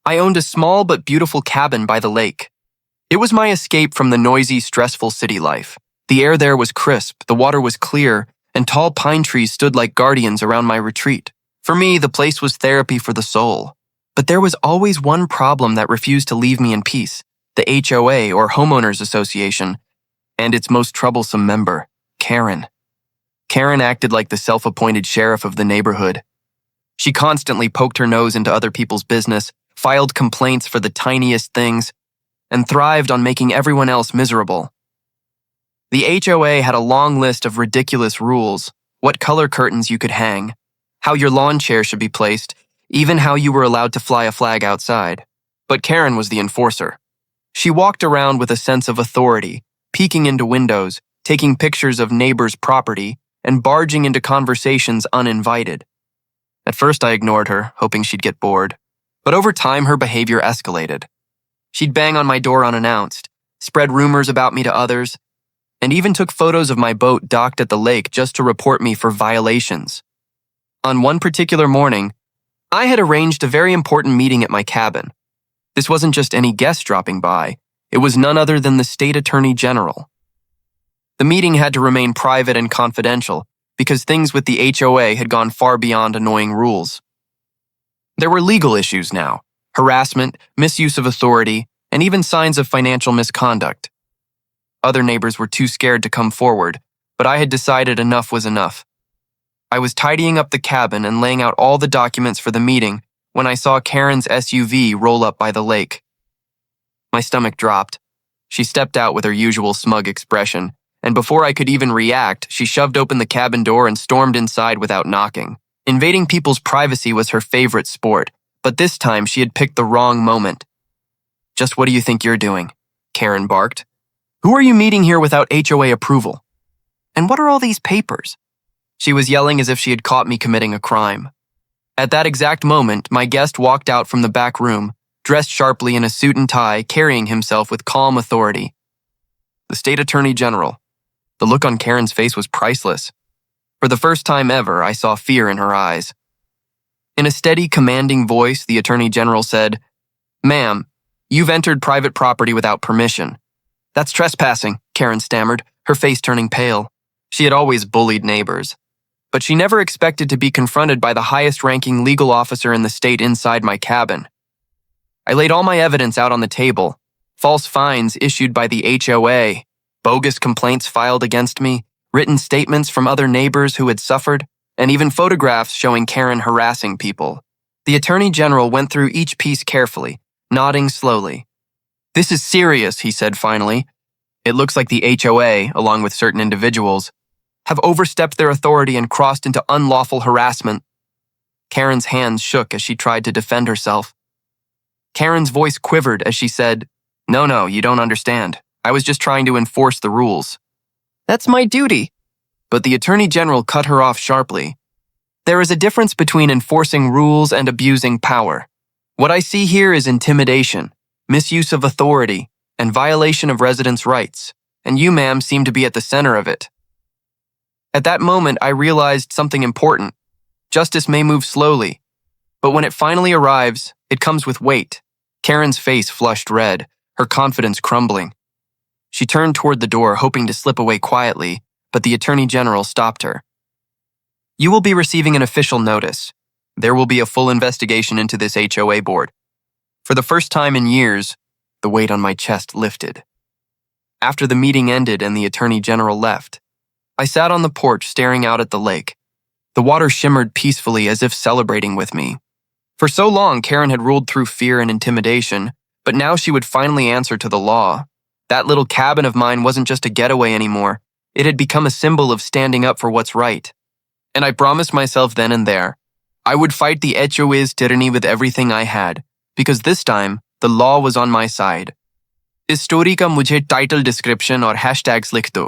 I owned a small but beautiful cabin by the lake. It was my escape from the noisy, stressful city life. The air there was crisp, the water was clear, and tall pine trees stood like guardians around my retreat. For me, the place was therapy for the soul. But there was always one problem that refused to leave me in peace: the HOA, or Homeowners Association, and its most troublesome member, Karen. Karen acted like the self-appointed sheriff of the neighborhood. She constantly poked her nose into other people's business, filed complaints for the tiniest things, and thrived on making everyone else miserable. The HOA had a long list of ridiculous rules: what color curtains you could hang, how your lawn chair should be placed, even how you were allowed to fly a flag outside. But Karen was the enforcer. She walked around with a sense of authority, peeking into windows, taking pictures of neighbors' property, and barging into conversations uninvited. At first I ignored her, hoping she'd get bored. But over time, her behavior escalated. She'd bang on my door unannounced, spread rumors about me to others, and even took photos of my boat docked at the lake just to report me for violations. On one particular morning, I had arranged a very important meeting at my cabin. This wasn't just any guest dropping by. It was none other than the State Attorney General. The meeting had to remain private and confidential because things with the HOA had gone far beyond annoying rules. There were legal issues now: harassment, misuse of authority, and even signs of financial misconduct. Other neighbors were too scared to come forward, but I had decided enough was enough. I was tidying up the cabin and laying out all the documents for the meeting when I saw Karen's SUV roll up by the lake. My stomach dropped. She stepped out with her usual smug expression, and before I could even react, she shoved open the cabin door and stormed inside without knocking. Invading people's privacy was her favorite sport, but this time she had picked the wrong moment. "Just what do you think you're doing?" Karen barked. "Who are you meeting here without HOA approval? And what are all these papers?" She was yelling as if she had caught me committing a crime. At that exact moment, my guest walked out from the back room, dressed sharply in a suit and tie, carrying himself with calm authority. The State Attorney General. The look on Karen's face was priceless. For the first time ever, I saw fear in her eyes. In a steady, commanding voice, the Attorney General said, "Ma'am, you've entered private property without permission." "That's trespassing," Karen stammered, her face turning pale. She had always bullied neighbors, but she never expected to be confronted by the highest-ranking legal officer in the state inside my cabin. I laid all my evidence out on the table: false fines issued by the HOA, bogus complaints filed against me, written statements from other neighbors who had suffered, and even photographs showing Karen harassing people. The Attorney General went through each piece carefully, nodding slowly. "This is serious," he said finally. "It looks like the HOA, along with certain individuals, have overstepped their authority and crossed into unlawful harassment." Karen's hands shook as she tried to defend herself. Karen's voice quivered as she said, No, you don't understand. I was just trying to enforce the rules." "That's my duty." But the Attorney General cut her off sharply. "There is a difference between enforcing rules and abusing power. What I see here is intimidation, misuse of authority, and violation of residents' rights, and you, ma'am, seem to be at the center of it." At that moment, I realized something important. Justice may move slowly, but when it finally arrives, it comes with weight. Karen's face flushed red, her confidence crumbling. She turned toward the door, hoping to slip away quietly, but the Attorney General stopped her. "You will be receiving an official notice. There will be a full investigation into this HOA board." For the first time in years, the weight on my chest lifted. After the meeting ended and the Attorney General left, I sat on the porch staring out at the lake. The water shimmered peacefully as if celebrating with me. For so long, Karen had ruled through fear and intimidation, but now she would finally answer to the law. That little cabin of mine wasn't just a getaway anymore. It had become a symbol of standing up for what's right. And I promised myself then and there, I would fight the HOA's tyranny with everything I had, because this time, the law was on my side. इस story का मुझे title description और hashtags लिख दो।